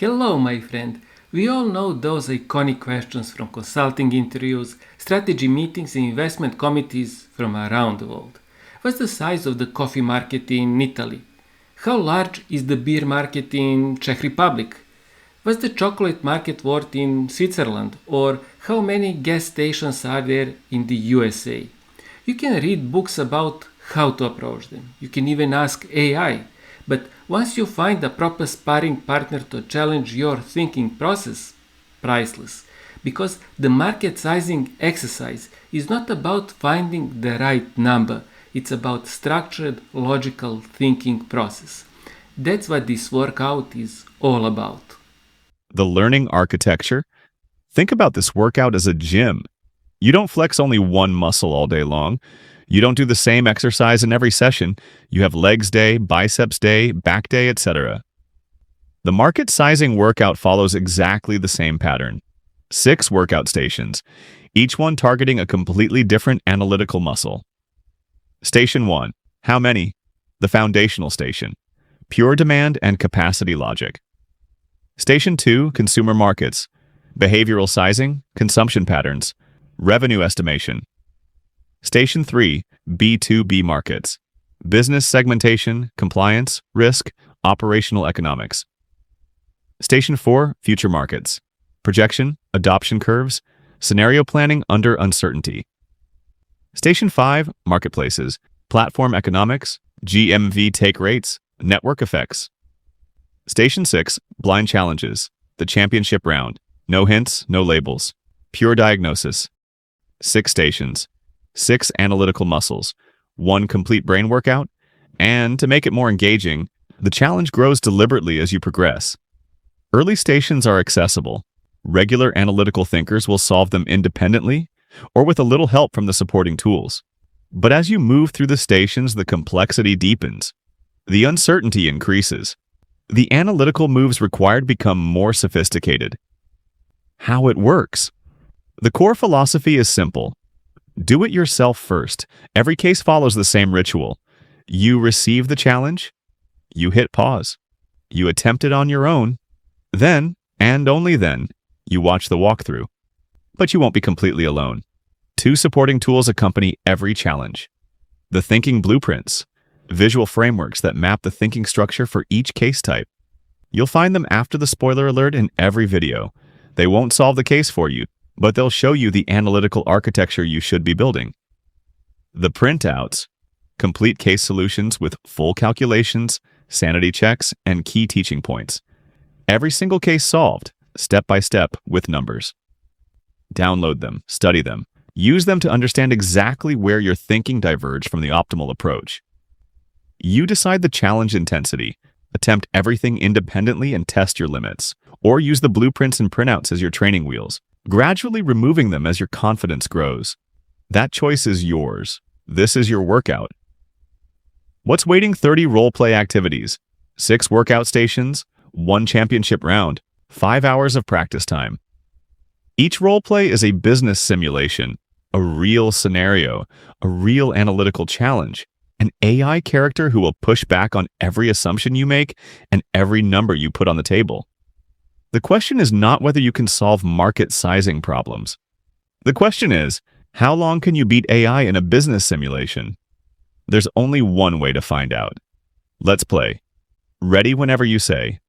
Hello, my friend. We all know those iconic questions from consulting interviews, strategy meetings, and investment committees from around the world. What's the size of the coffee market in Italy? How large is the beer market in Czech Republic? What's the chocolate market worth in Switzerland? Or how many gas stations are there in the USA? You can read books about how to approach them. You can even ask AI. But once you find a proper sparring partner to challenge your thinking process, priceless. Because the market sizing exercise is not about finding the right number, it's about structured, logical thinking process. That's what this workout is all about. The learning architecture? Think about this workout as a gym. You don't flex only one muscle all day long. You don't do the same exercise in every session. You have legs day, biceps day, back day, etc. The market sizing workout follows exactly the same pattern. 6 workout stations, each one targeting a completely different analytical muscle. Station 1. How many? The foundational station. Pure demand and capacity logic. Station 2. Consumer markets. Behavioral sizing, consumption patterns, revenue estimation. Station 3. B2B markets. Business segmentation, compliance, risk, operational economics. Station 4. Future markets. Projection, adoption curves, scenario planning under uncertainty. Station 5. Marketplaces. Platform economics, GMV take rates, network effects. Station 6. Blind challenges. The championship round. No hints, no labels. Pure diagnosis. 6 stations. 6 analytical muscles, 1 complete brain workout, and to make it more engaging, the challenge grows deliberately as you progress. Early stations are accessible. Regular analytical thinkers will solve them independently or with a little help from the supporting tools. But as you move through the stations, the complexity deepens. The uncertainty increases. The analytical moves required become more sophisticated. How it works? The core philosophy is simple. Do it yourself first. Every case follows the same ritual. You receive the challenge, you hit pause, you attempt it on your own, then, and only then, you watch the walkthrough. But you won't be completely alone. 2 supporting tools accompany every challenge. The thinking blueprints, visual frameworks that map the thinking structure for each case type. You'll find them after the spoiler alert in every video. They won't solve the case for you, but they'll show you the analytical architecture you should be building. The printouts, complete case solutions with full calculations, sanity checks, and key teaching points. Every single case solved, step by step, with numbers. Download them, study them, use them to understand exactly where your thinking diverged from the optimal approach. You decide the challenge intensity, attempt everything independently and test your limits, or use the blueprints and printouts as your training wheels, gradually removing them as your confidence grows. That choice is yours. This is your workout. What's waiting? 30 role-play activities, 6 workout stations, 1 championship round, 5 hours of practice time. Each role-play is a business simulation, a real scenario, a real analytical challenge, an AI character who will push back on every assumption you make and every number you put on the table. The question is not whether you can solve market sizing problems. The question is, how long can you beat AI in a business simulation? There's only one way to find out. Let's play. Ready whenever you say.